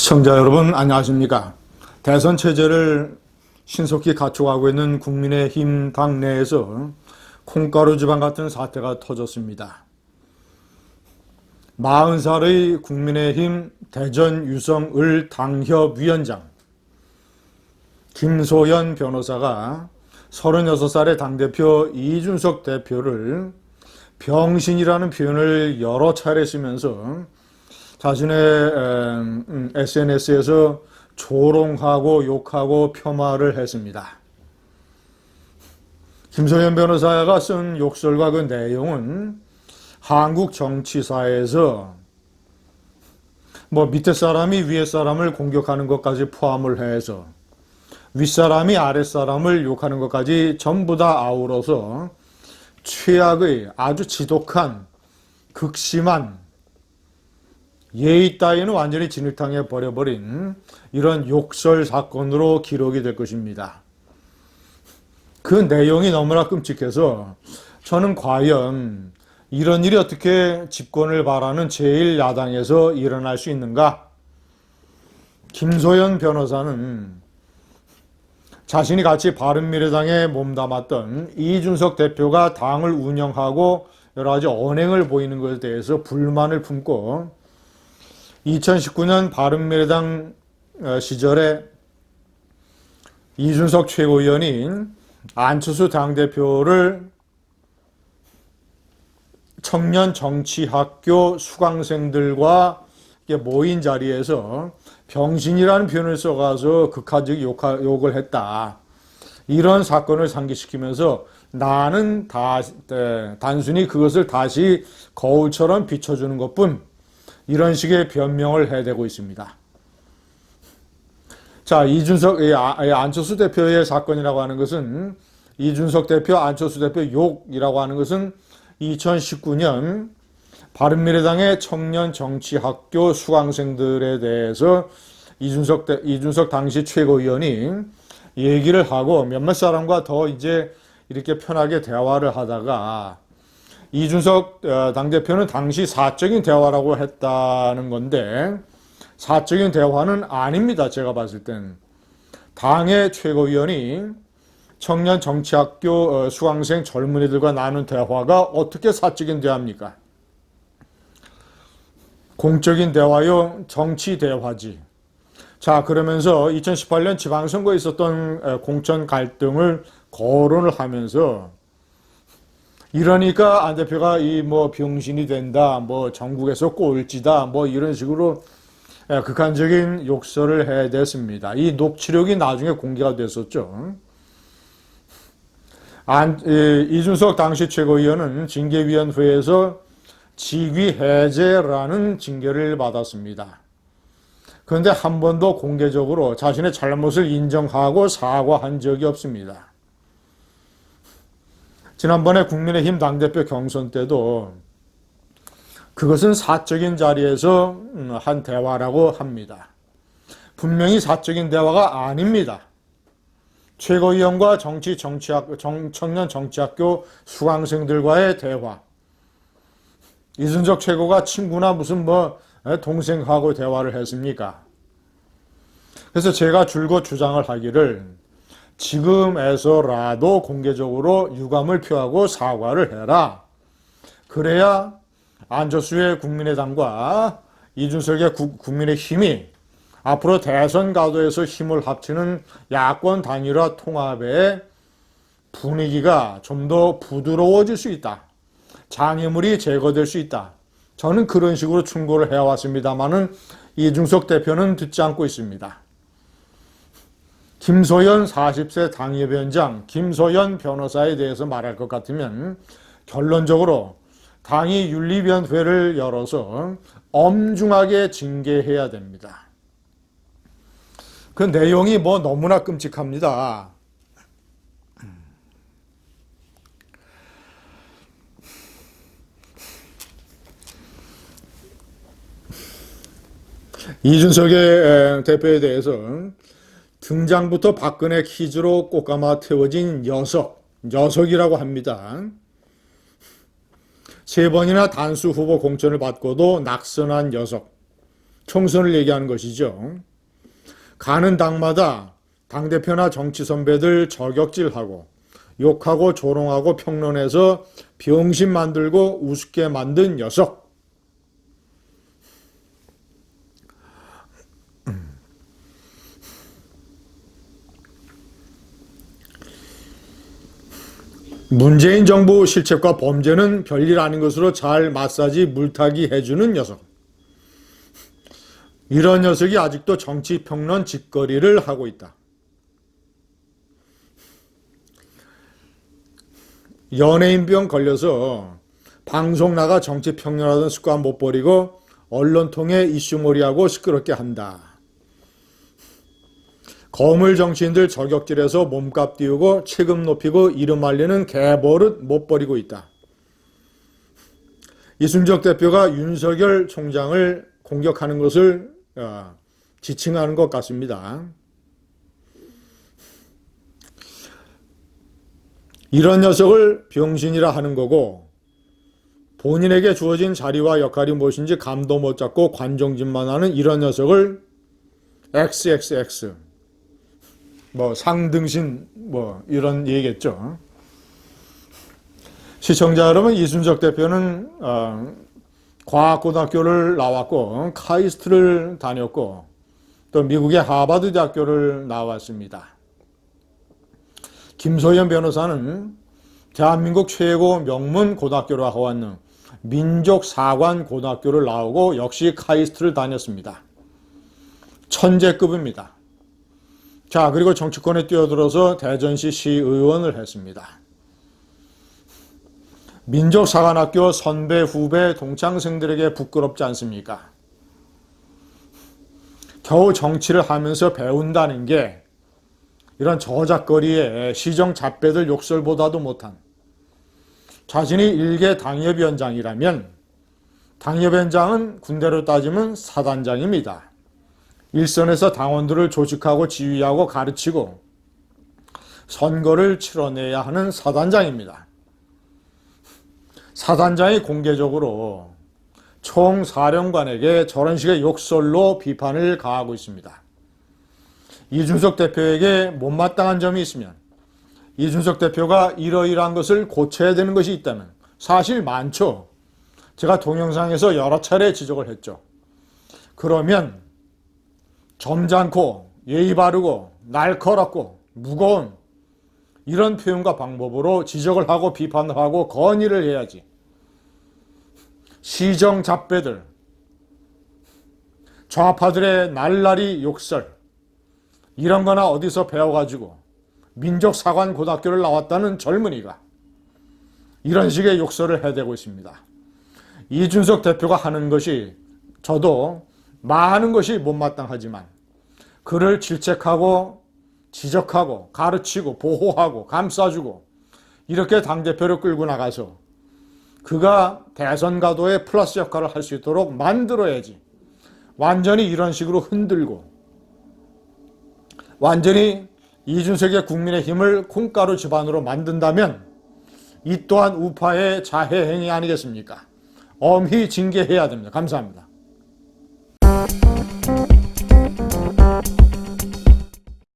시청자 여러분 안녕하십니까? 대선 체제를 신속히 갖춰가고 있는 국민의힘 당내에서 콩가루 지방 같은 사태가 터졌습니다. 40살의 국민의힘 대전 유성을 당협위원장 김소연 변호사가 36살의 당대표 이준석 대표를 병신이라는 표현을 여러 차례 쓰면서 자신의 SNS에서 조롱하고 욕하고 폄하를 했습니다. 김소연 변호사가 쓴 욕설과 그 내용은 한국 정치사에서 밑에 사람이 위에 사람을 공격하는 것까지 포함을 해서 윗사람이 아랫사람을 욕하는 것까지 전부 다 아우러서 최악의 아주 지독한 극심한 예의 따위는 완전히 진흙탕에 버려버린 이런 욕설 사건으로 기록이 될 것입니다. 그 내용이 너무나 끔찍해서 저는 과연 이런 일이 어떻게 집권을 바라는 제1야당에서 일어날 수 있는가? 김소연 변호사는 자신이 같이 바른미래당에 몸담았던 이준석 대표가 당을 운영하고 여러 가지 언행을 보이는 것에 대해서 불만을 품고 2019년 바른미래당 시절에 이준석 최고위원인 안철수 당대표를 청년정치학교 수강생들과 모인 자리에서 병신이라는 표현을 써가서 극하직 욕을 했다. 이런 사건을 상기시키면서 나는 단순히 그것을 다시 거울처럼 비춰주는 것뿐 이런 식의 변명을 해대고 있습니다. 자, 안철수 대표의 사건이라고 하는 것은 이준석 대표, 안철수 대표 욕이라고 하는 것은 2019년 바른미래당의 청년정치학교 수강생들에 대해서 이준석 당시 최고위원이 얘기를 하고 몇몇 사람과 더 이제 이렇게 편하게 대화를 하다가 이준석 당대표는 당시 사적인 대화라고 했다는 건데 사적인 대화는 아닙니다. 제가 봤을 땐. 당의 최고위원이 청년정치학교 수강생 젊은이들과 나눈 대화가 어떻게 사적인 대화입니까? 공적인 대화요, 정치 대화지. 자, 그러면서 2018년 지방선거에 있었던 공천 갈등을 거론을 하면서 이러니까 안 대표가 병신이 된다, 전국에서 꼴찌다, 이런 식으로 극한적인 욕설을 해댔습니다. 이 녹취록이 나중에 공개가 됐었죠. 이준석 당시 최고위원은 징계위원회에서 직위 해제라는 징계를 받았습니다. 그런데 한 번도 공개적으로 자신의 잘못을 인정하고 사과한 적이 없습니다. 지난번에 국민의힘 당대표 경선 때도 그것은 사적인 자리에서 한 대화라고 합니다. 분명히 사적인 대화가 아닙니다. 최고위원과 청년 정치학교 수강생들과의 대화. 이준석 최고가 친구나 무슨 동생하고 대화를 했습니까? 그래서 제가 줄곧 주장을 하기를 지금에서라도 공개적으로 유감을 표하고 사과를 해라. 그래야 안철수의 국민의당과 이준석의 국민의힘이 앞으로 대선 가도에서 힘을 합치는 야권 단일화 통합의 분위기가 좀 더 부드러워질 수 있다. 장애물이 제거될 수 있다. 저는 그런 식으로 충고를 해왔습니다마는 이준석 대표는 듣지 않고 있습니다. 김소연 40세 당협위원장 김소연 변호사에 대해서 말할 것 같으면 결론적으로 당이 윤리위원회를 열어서 엄중하게 징계해야 됩니다. 그 내용이 너무나 끔찍합니다. 이준석의 대표에 대해서 등장부터 박근혜 퀴즈로 꽃감아 태워진 녀석이라고 합니다. 3번이나 단수 후보 공천을 받고도 낙선한 녀석. 총선을 얘기하는 것이죠. 가는 당마다 당대표나 정치 선배들 저격질하고 욕하고 조롱하고 평론해서 병신 만들고 우습게 만든 녀석. 문재인 정부 실책과 범죄는 별일 아닌 것으로 잘 마사지 물타기 해주는 녀석. 이런 녀석이 아직도 정치평론 짓거리를 하고 있다. 연예인병 걸려서 방송 나가 정치평론하던 습관 못 버리고 언론 통해 이슈몰이하고 시끄럽게 한다. 거물 정치인들 저격질해서 몸값 띄우고 체급 높이고 이름 알리는 개버릇 못 버리고 있다. 이순석 대표가 윤석열 총장을 공격하는 것을 지칭하는 것 같습니다. 이런 녀석을 병신이라 하는 거고 본인에게 주어진 자리와 역할이 무엇인지 감도 못 잡고 관종짓만 하는 이런 녀석을 XXX 상등신 이런 얘기겠죠. 시청자 여러분, 이순석 대표는 과학고등학교를 나왔고 카이스트를 다녔고 또 미국의 하버드 대학교를 나왔습니다. 김소연 변호사는 대한민국 최고 명문 고등학교를 나왔는 민족사관고등학교를 나오고 역시 카이스트를 다녔습니다. 천재급입니다. 자, 그리고 정치권에 뛰어들어서 대전시 시의원을 했습니다. 민족사관학교 선배, 후배, 동창생들에게 부끄럽지 않습니까? 겨우 정치를 하면서 배운다는 게 이런 저작거리에 시정잡배들 욕설보다도 못한 자신이 일개 당협위원장이라면 당협위원장은 군대로 따지면 사단장입니다. 일선에서 당원들을 조직하고 지휘하고 가르치고 선거를 치러내야 하는 사단장입니다. 사단장이 공개적으로 총사령관에게 저런 식의 욕설로 비판을 가하고 있습니다. 이준석 대표에게 못마땅한 점이 있으면 이준석 대표가 이러이러한 것을 고쳐야 되는 것이 있다면 사실 많죠. 제가 동영상에서 여러 차례 지적을 했죠. 그러면 점잖고 예의 바르고 날카롭고 무거운 이런 표현과 방법으로 지적을 하고 비판을 하고 건의를 해야지. 시정잡배들, 좌파들의 날라리 욕설 이런 거나 어디서 배워가지고 민족사관고등학교를 나왔다는 젊은이가 이런 식의 욕설을 해대고 있습니다. 이준석 대표가 하는 것이 저도 많은 것이 못마땅하지만 그를 질책하고 지적하고 가르치고 보호하고 감싸주고 이렇게 당대표를 끌고 나가서 그가 대선 가도에 플러스 역할을 할 수 있도록 만들어야지. 완전히 이런 식으로 흔들고 완전히 이준석의 국민의힘을 콩가루 집안으로 만든다면 이 또한 우파의 자해 행위 아니겠습니까? 엄히 징계해야 됩니다. 감사합니다.